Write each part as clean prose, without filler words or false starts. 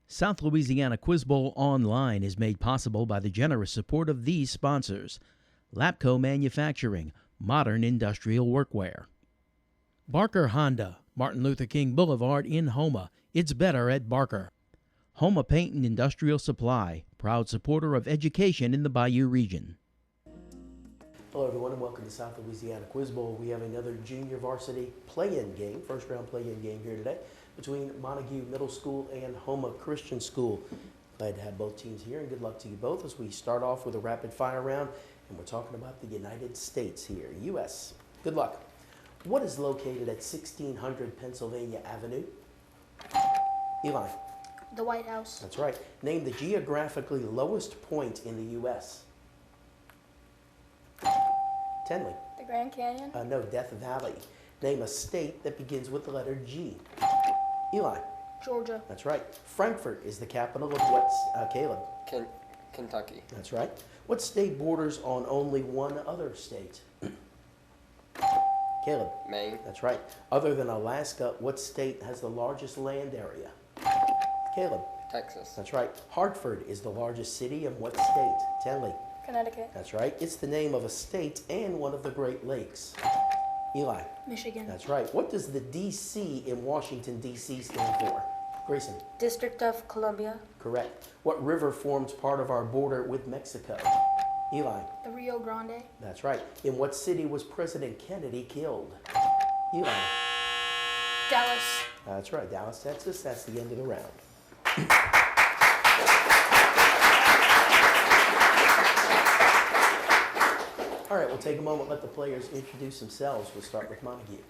South Louisiana Quiz Bowl Online is made possible by the generous support of these sponsors: Lapco Manufacturing, modern industrial workwear; Barker Honda, Martin Luther King Boulevard in Houma. It's better at Barker. Houma Paint and Industrial Supply, proud supporter of education in the Bayou region. Hello everyone and welcome to South Louisiana Quiz Bowl. We have another junior varsity play-in game, first round play-in game here today between Montegut Middle School and Houma Christian School. Glad to have both teams here and good luck to you both as we start off with a rapid fire round, and we're talking about the United States here, U.S. Good luck. What is located at 1600 Pennsylvania Avenue? Eli. The White House. That's right. Name the geographically lowest point in the U.S. Tenley. The Grand Canyon. No, Death Valley. Name a state that begins with the letter G. Eli. Georgia. That's right. Frankfurt is the capital of what? Caleb. Kentucky. That's right. What state borders on only one other state? Caleb. Maine. That's right. Other than Alaska, what state has the largest land area? Caleb. Texas. That's right. Hartford is the largest city in what state? Tenley. Connecticut. That's right. It's the name of a state and one of the Great Lakes. Eli. Michigan. That's right. What does the D.C. in Washington, D.C. stand for? Grayson. District of Columbia. Correct. What river forms part of our border with Mexico? Eli. The Rio Grande. That's right. In what city was President Kennedy killed? Eli. Dallas. That's right. Dallas, Texas. That's the end of the round. All right, we'll take a moment, let the players introduce themselves. We'll start with Montegut.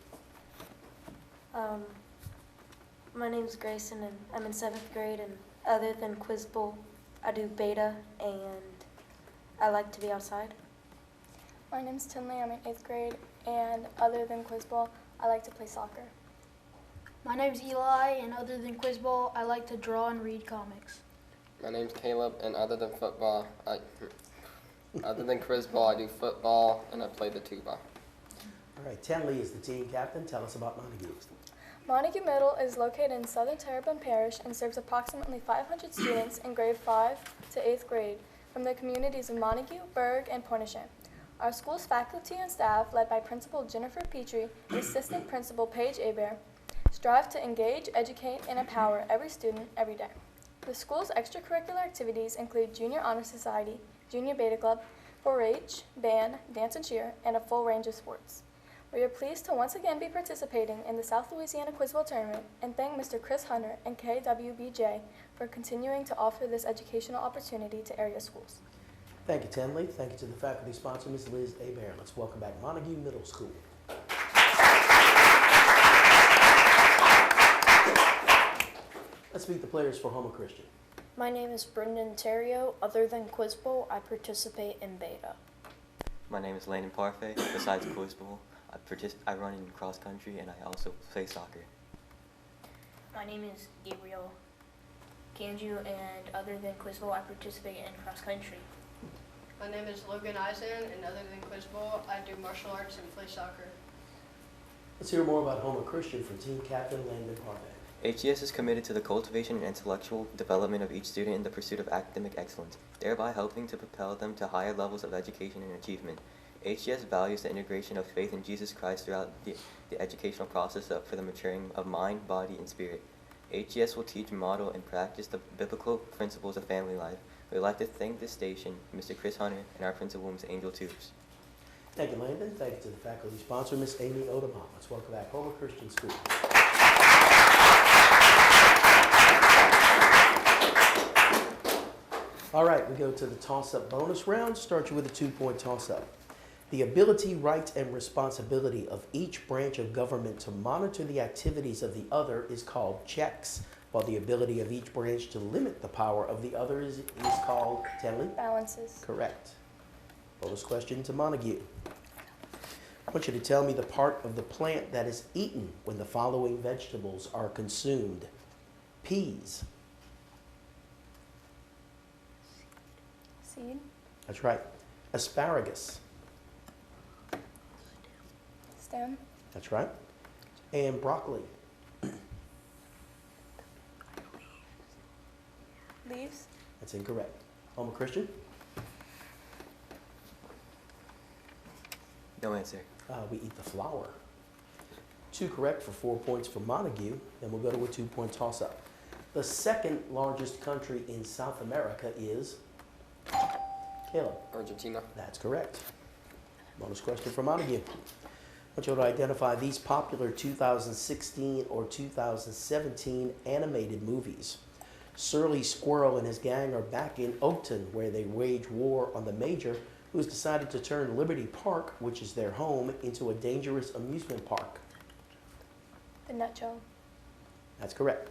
My name is Grayson, and I'm in 7th grade, and other than Quiz Bowl, I do beta, and I like to be outside. My name's Tinley, I'm in 8th grade, and other than Quiz Bowl, I like to play soccer. My name's Eli, and other than Quiz Bowl, I like to draw and read comics. My name's Caleb, and other than Quiz Bowl, I do football and I play the tuba. All right, Tenley is the team captain. Tell us about Montegut. Montegut Middle is located in southern Terrebonne Parish and serves approximately 500 students in grade 5 to 8th grade from the communities of Montegut, Berg, and Pointe-aux-Trembles. Our school's faculty and staff, led by Principal Jennifer Petrie and Assistant Principal Paige Hebert, strive to engage, educate, and empower every student every day. The school's extracurricular activities include Junior Honor Society, Junior Beta Club, 4-H, band, dance and cheer, and a full range of sports. We are pleased to once again be participating in the South Louisiana Quiz Bowl Tournament and thank Mr. Chris Hunter and KWBJ for continuing to offer this educational opportunity to area schools. Thank you, Tenley. Thank you to the faculty sponsor, Ms. Liz Hebert. Let's welcome back Montegut Middle School. Let's meet the players for Houma Christian. My name is Brendan Terrio. Other than Quiz Bowl, I participate in beta. My name is Landon Parfait. Besides Quiz Bowl, I run in cross country and I also play soccer. My name is Gabriel Kanju, and other than Quiz Bowl, I participate in cross country. My name is Logan Eisen, and other than Quiz Bowl, I do martial arts and play soccer. Let's hear more about Houma Christian from team captain Landon Parfait. HES is committed to the cultivation and intellectual development of each student in the pursuit of academic excellence, thereby helping to propel them to higher levels of education and achievement. HES values the integration of faith in Jesus Christ throughout the educational process for the maturing of mind, body, and spirit. HES will teach, model, and practice the biblical principles of family life. We'd like to thank this station, Mr. Chris Hunter, and our principal, Ms. Angel Tubes. Thank you, Landon. Thank you to the faculty sponsor, Ms. Amy Odom. Let's welcome back Houma Christian School. All right, we go to the toss-up bonus round. Start you with a 2-point toss-up. The ability, right, and responsibility of each branch of government to monitor the activities of the other is called checks, while the ability of each branch to limit the power of the other is called, Tenley? Balances. Correct. Bonus question to Montegut. I want you to tell me the part of the plant that is eaten when the following vegetables are consumed. Peas. Seed. That's right. Asparagus. Stem. That's right. And broccoli. leaves. That's incorrect. Houma Christian? No answer. We eat the flower. 2 correct for 4 points for Montague, and we'll go to a 2-point toss-up. The second largest country in South America is? Caleb? Argentina. That's correct. Bonus question for Montague. I want you to identify these popular 2016 or 2017 animated movies. Surly Squirrel and his gang are back in Oakton, where they wage war on the Major, who has decided to turn Liberty Park, which is their home, into a dangerous amusement park. The Nut Job. That's correct.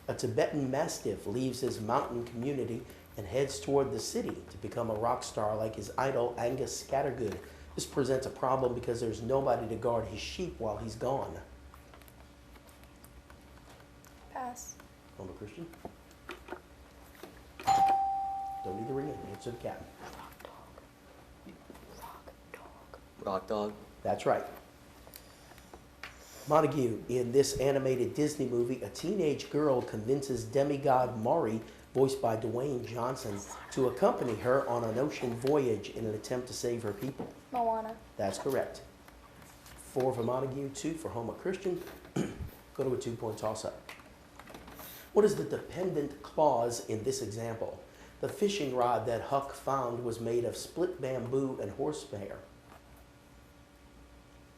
A Tibetan Mastiff leaves his mountain community and heads toward the city to become a rock star like his idol Angus Scattergood. This presents a problem because there's nobody to guard his sheep while he's gone. Pass. Houma Christian? Don't need the ring in. Answer the captain. Rock dog. That's right. Montague, in this animated Disney movie, a teenage girl convinces demigod Maury, voiced by Dwayne Johnson, to accompany her on an ocean voyage in an attempt to save her people. Moana. That's correct. 4 for Montague, 2 for Houma Christian. Go to a 2-point toss-up. What is the dependent clause in this example? The fishing rod that Huck found was made of split bamboo and horsehair.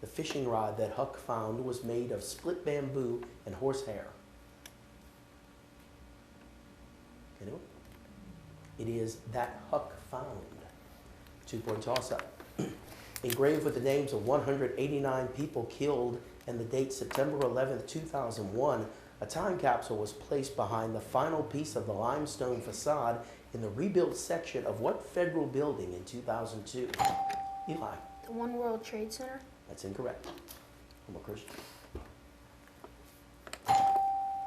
The fishing rod that Huck found was made of split bamboo and horsehair. Anyone? It is that Huck found. 2-point toss-up. Engraved with the names of 189 people killed and the date September 11th, 2001, a time capsule was placed behind the final piece of the limestone facade in the rebuilt section of what federal building in 2002? Eli? The One World Trade Center. That's incorrect. Houma Christian.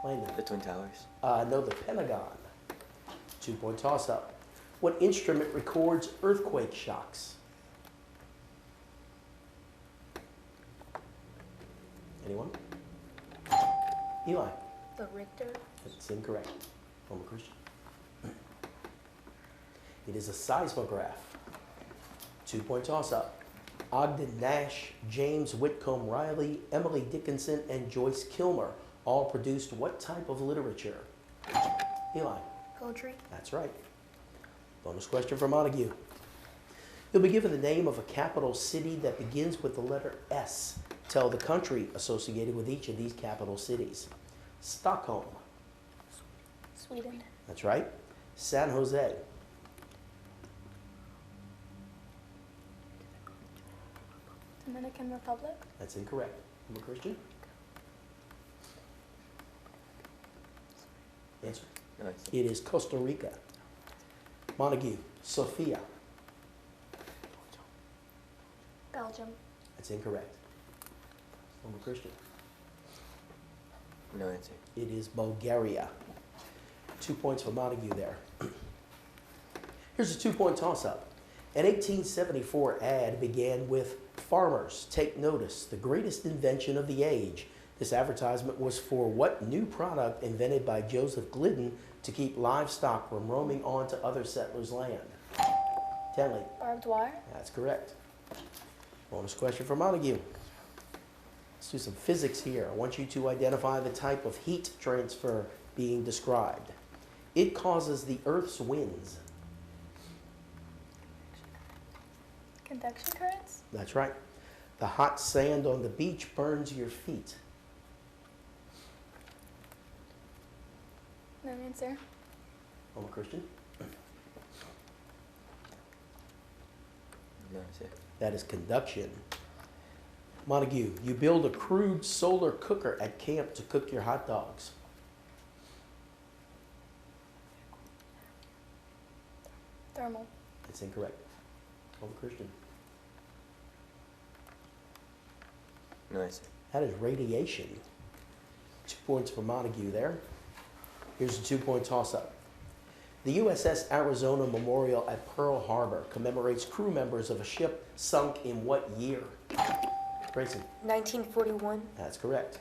Landon? The Twin Towers. No, the Pentagon. 2-point toss-up. What instrument records earthquake shocks? Anyone? Eli? The Richter. That's incorrect. Houma Christian. It is a seismograph. 2-point toss-up. Ogden Nash, James Whitcomb Riley, Emily Dickinson, and Joyce Kilmer all produced what type of literature? Eli? Poetry. That's right. Bonus question for Montague. You'll be given the name of a capital city that begins with the letter S. Tell the country associated with each of these capital cities. Stockholm. Sweden. That's right. San Jose. Dominican Republic. That's incorrect. Houma Christian? Answer. No answer. It is Costa Rica. Montague. Sofia. Belgium. That's incorrect. Houma Christian? No answer. It is Bulgaria. 2 points for Montague there. Here's a 2-point toss-up. An 1874 ad began with, "Farmers, take notice, the greatest invention of the age." This advertisement was for what new product invented by Joseph Glidden to keep livestock from roaming onto other settlers' land? Tenley. Barbed wire. That's correct. Bonus question for Montague. Let's do some physics here. I want you to identify the type of heat transfer being described. It causes the Earth's winds. Convection currents. That's right. The hot sand on the beach burns your feet. No answer. Houma Christian? No answer. That is conduction. Montague, you build a crude solar cooker at camp to cook your hot dogs. Thermal. That's incorrect. Houma Christian? No answer. That is radiation. 2 points for Montague there. Here's a 2-point toss-up. The USS Arizona Memorial at Pearl Harbor commemorates crew members of a ship sunk in what year? Grayson? 1941. That's correct.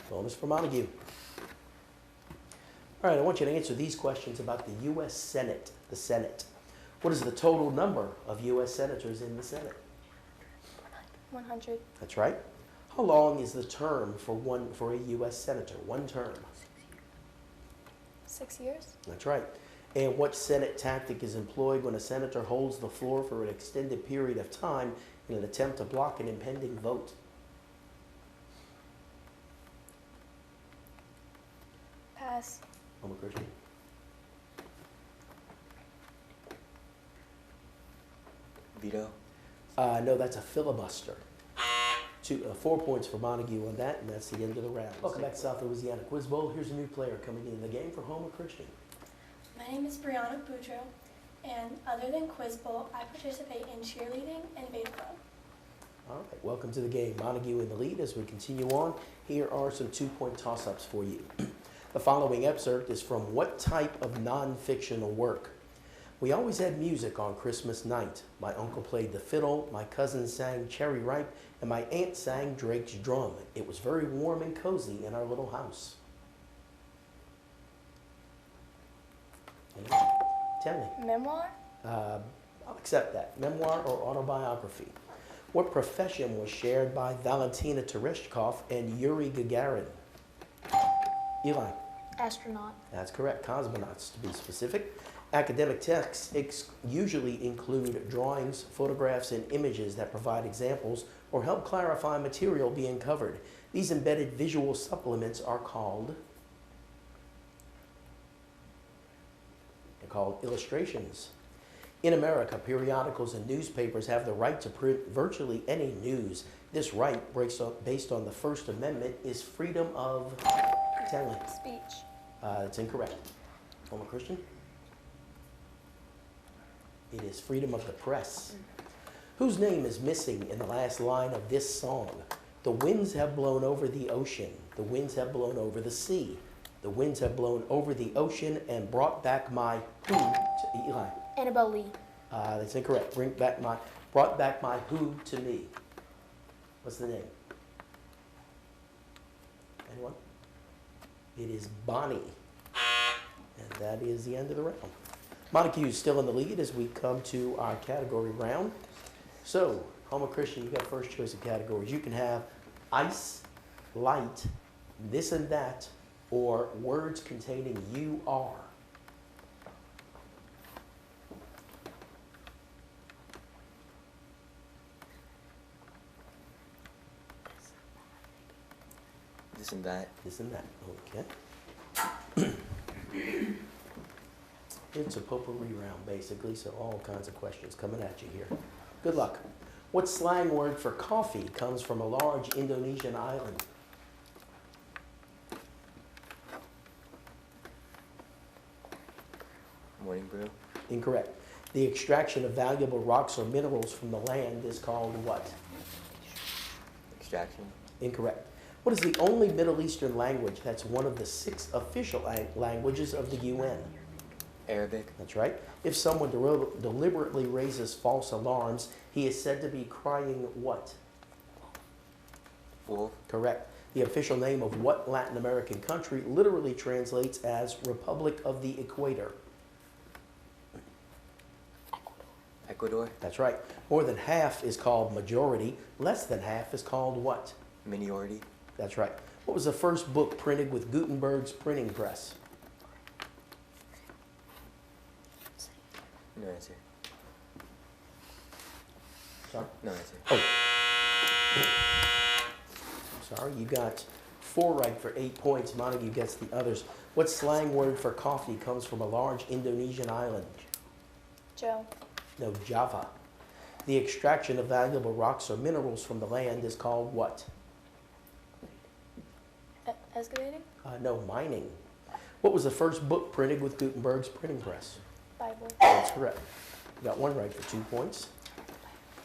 Bonus for Montague. All right, I want you to answer these questions about the U.S. Senate, the Senate. What is the total number of U.S. senators in the Senate? 100. That's right. How long is the term for a U.S. senator? One term. 6 years. That's right. And what Senate tactic is employed when a senator holds the floor for an extended period of time in an attempt to block an impending vote? Pass. Houma Christian. Veto. No, that's a filibuster. 4 points for Montague on that, and that's the end of the round. Welcome back to South Louisiana Quiz Bowl. Here's a new player coming into the game for Houma Christian. My name is Brianna Boudreau, and other than Quiz Bowl, I participate in cheerleading and Beta Club. All right, welcome to the game. Montague in the lead as we continue on. Here are some 2-point toss-ups for you. The following excerpt is from what type of non-fictional work? We always had music on Christmas night. My uncle played the fiddle, my cousin sang Cherry Ripe, and my aunt sang Drake's Drum. It was very warm and cozy in our little house. Tell me. Memoir? I'll accept that. Memoir or autobiography. What profession was shared by Valentina Tereshkov and Yuri Gagarin? Eli. Astronaut. That's correct. Cosmonauts, to be specific. Academic texts usually include drawings, photographs, and images that provide examples or help clarify material being covered. These embedded visual supplements are called illustrations. In America, periodicals and newspapers have the right to print virtually any news. This right, based on the First Amendment, is freedom of telling. Speech. That's incorrect. Houma Christian? It is freedom of the press. Whose name is missing in the last line of this song? The winds have blown over the ocean. The winds have blown over the sea. The winds have blown over the ocean and brought back my who to Eli. Annabelle Lee. That's incorrect. Brought back my who to me. What's the name? Anyone? It is Bonnie. And that is the end of the round. Montague is still in the lead as we come to our category round. So, Houma Christian, you got first choice of categories. You can have ice, light, this and that, or words containing you are. This and that. This and that. Okay. It's a potpourri round, basically, so all kinds of questions coming at you here. Good luck. What slang word for coffee comes from a large Indonesian island? Morning brew. Incorrect. The extraction of valuable rocks or minerals from the land is called what? Extraction. Incorrect. What is the only Middle Eastern language that's one of the 6 official languages of the UN? Arabic. That's right. If someone deliberately raises false alarms, he is said to be crying what? Wolf. Correct. The official name of what Latin American country literally translates as Republic of the Equator? Ecuador. That's right. More than half is called majority. Less than half is called what? Minority. That's right. What was the first book printed with Gutenberg's printing press? No answer. Sorry? No answer. Oh. Sorry, you got 4 right for 8 points. Montague gets the others. What slang word for coffee comes from a large Indonesian island? Joe. No, Java. The extraction of valuable rocks or minerals from the land is called what? Excavating. No, mining. What was the first book printed with Gutenberg's printing press? Bible. That's correct. You got 1 right for 2 points.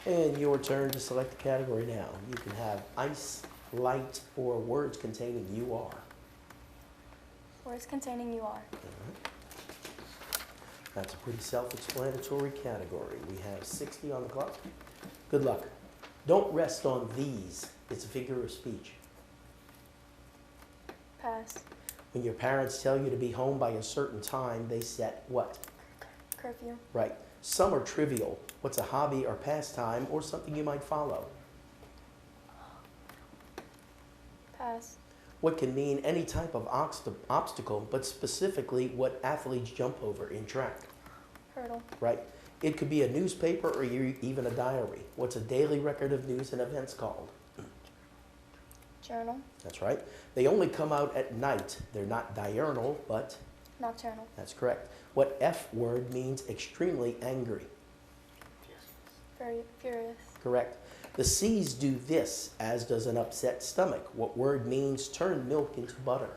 And your turn to select the category now. You can have ice, light, or words containing you are. Words containing you are. That's a pretty self-explanatory category. We have 60 on the clock. Good luck. Don't rest on these. It's a figure of speech. Pass. When your parents tell you to be home by a certain time, they set what? Curfew. Right. Some are trivial. What's a hobby or pastime or something you might follow? Pass. What can mean any type of obstacle, but specifically what athletes jump over in track? Hurdle. Right. It could be a newspaper or even a diary. What's a daily record of news and events called? Journal. That's right. They only come out at night. They're not diurnal, but Nocturnal. that's correct. What F word means extremely angry? Very furious. Correct. The C's do this, as does an upset stomach. What word means turn milk into butter?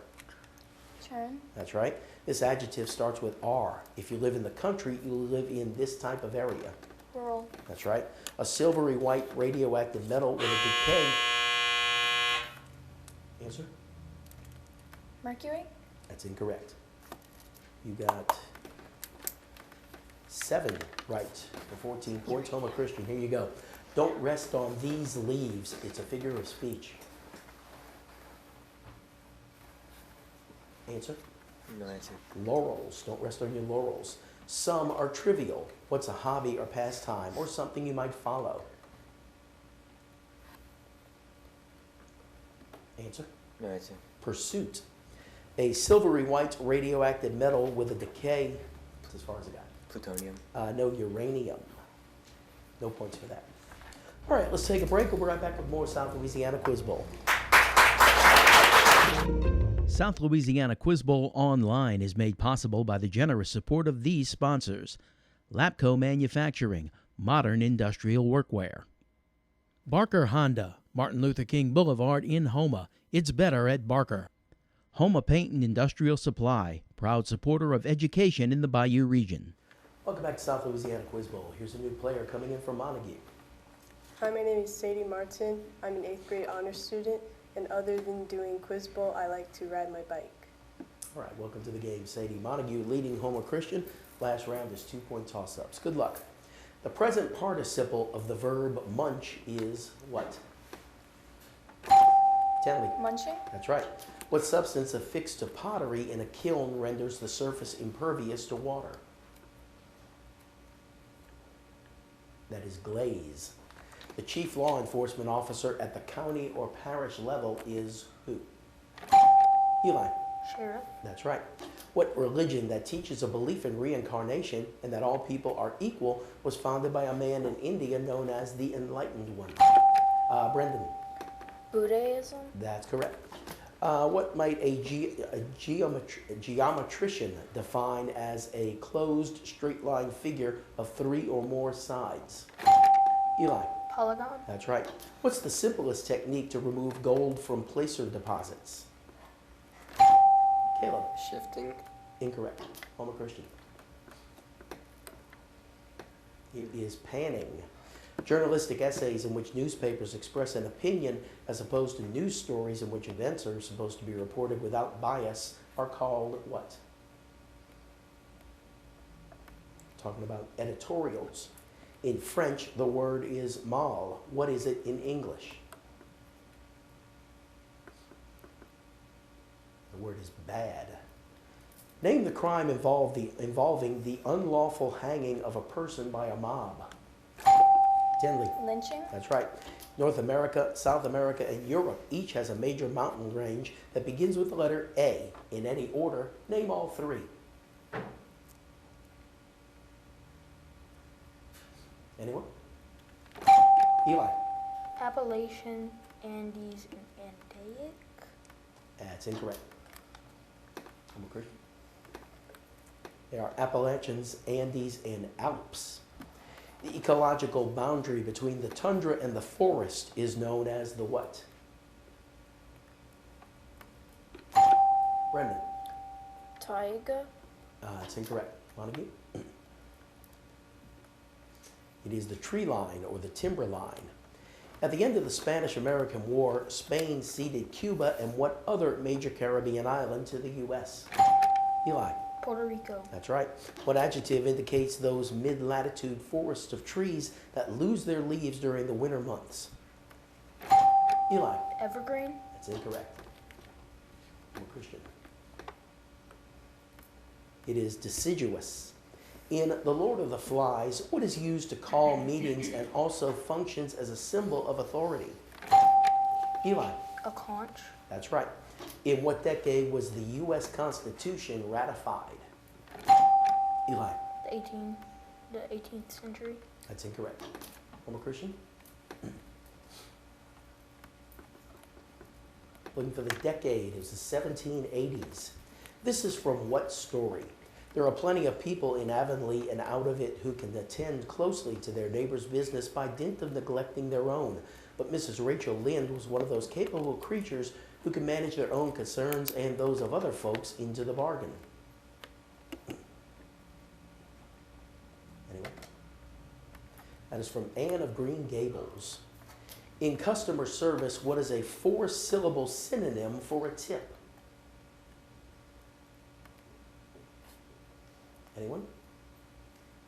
Churn. That's right. This adjective starts with R. If you live in the country, you live in this type of area. Rural. That's right. A silvery white radioactive metal with a decay. Answer? Mercury. That's incorrect. You got 7 right for 14 points. Houma Christian, here you go. Don't rest on these leaves. It's a figure of speech. Answer? No answer. Laurels. Don't rest on your laurels. Some are trivial. What's a hobby or pastime or something you might follow? Answer? No answer. Pursuit. A silvery white radioactive metal with a decay. That's as far as I got. Plutonium. No, uranium. No points for that. All right, let's take a break. We'll be right back with more South Louisiana Quiz Bowl. South Louisiana Quiz Bowl Online is made possible by the generous support of these sponsors: Lapco Manufacturing, modern industrial workwear; Barker Honda, Martin Luther King Boulevard in Houma. It's better at Barker. Houma Paint and Industrial Supply, proud supporter of education in the Bayou region. Welcome back to South Louisiana Quiz Bowl. Here's a new player coming in from Montegut. Hi, my name is Sadie Martin. I'm an 8th grade honors student, and other than doing Quiz Bowl, I like to ride my bike. All right, welcome to the game, Sadie. Montegut leading Houma Christian. Last round is 2-point toss-ups. Good luck. The present participle of the verb munch is what? Tenley. Munching. That's right. What substance affixed to pottery in a kiln renders the surface impervious to water? That is glaze. The chief law enforcement officer at the county or parish level is who? Eli. Sheriff. That's right. What religion that teaches a belief in reincarnation and that all people are equal was founded by a man in India known as the Enlightened One? Brendan. Buddhism. That's correct. What might a geometrician define as a closed straight line figure of 3 or more sides? Eli. Polygon. That's right. What's the simplest technique to remove gold from placer deposits? Caleb. Shifting. Incorrect. Houma Christian. It is panning. Journalistic essays in which newspapers express an opinion as opposed to news stories in which events are supposed to be reported without bias are called what? Talking about editorials. In French, the word is mal. What is it in English? The word is bad. Name the crime involving the unlawful hanging of a person by a mob. Tinley. Lynching. That's right. North America, South America, and Europe each has a major mountain range that begins with the letter A. In any order, name all 3. Anyone? Eli. Appalachian, Andes, and Andaic. That's incorrect. I'm a Christian. There are Appalachians, Andes, and Alps. The ecological boundary between the tundra and the forest is known as the what? Brendan. Taiga. It's incorrect. Montague? It is the tree line or the timber line. At the end of the Spanish-American War, Spain ceded Cuba and what other major Caribbean island to the U.S.? Eli. Puerto Rico. That's right. What adjective indicates those mid-latitude forests of trees that lose their leaves during the winter months? Eli. Evergreen. That's incorrect. I'm a Christian. It is deciduous. In The Lord of the Flies, what is used to call meetings and also functions as a symbol of authority? Eli. A conch. That's right. In what decade was the U.S. Constitution ratified? Eli. The 18th century. That's incorrect. Homer Christian? Looking for the decade, it was the 1780s. This is from what story? There are plenty of people in Avonlea and out of it who can attend closely to their neighbor's business by dint of neglecting their own. But Mrs. Rachel Lynde was one of those capable creatures who can manage their own concerns and those of other folks into the bargain. Anyone? That is from Anne of Green Gables. In customer service, what is a 4-syllable synonym for a tip? Anyone?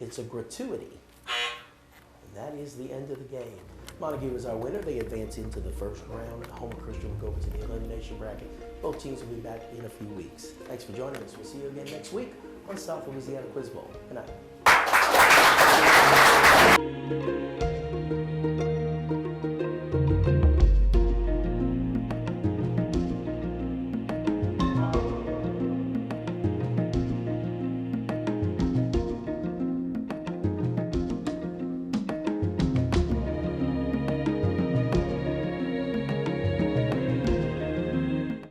It's a gratuity. And that is the end of the game. Montegut is our winner. They advance into the first round. Houma Christian will go over to the elimination bracket. Both teams will be back in a few weeks. Thanks for joining us. We'll see you again next week on South Louisiana Quiz Bowl. Good night.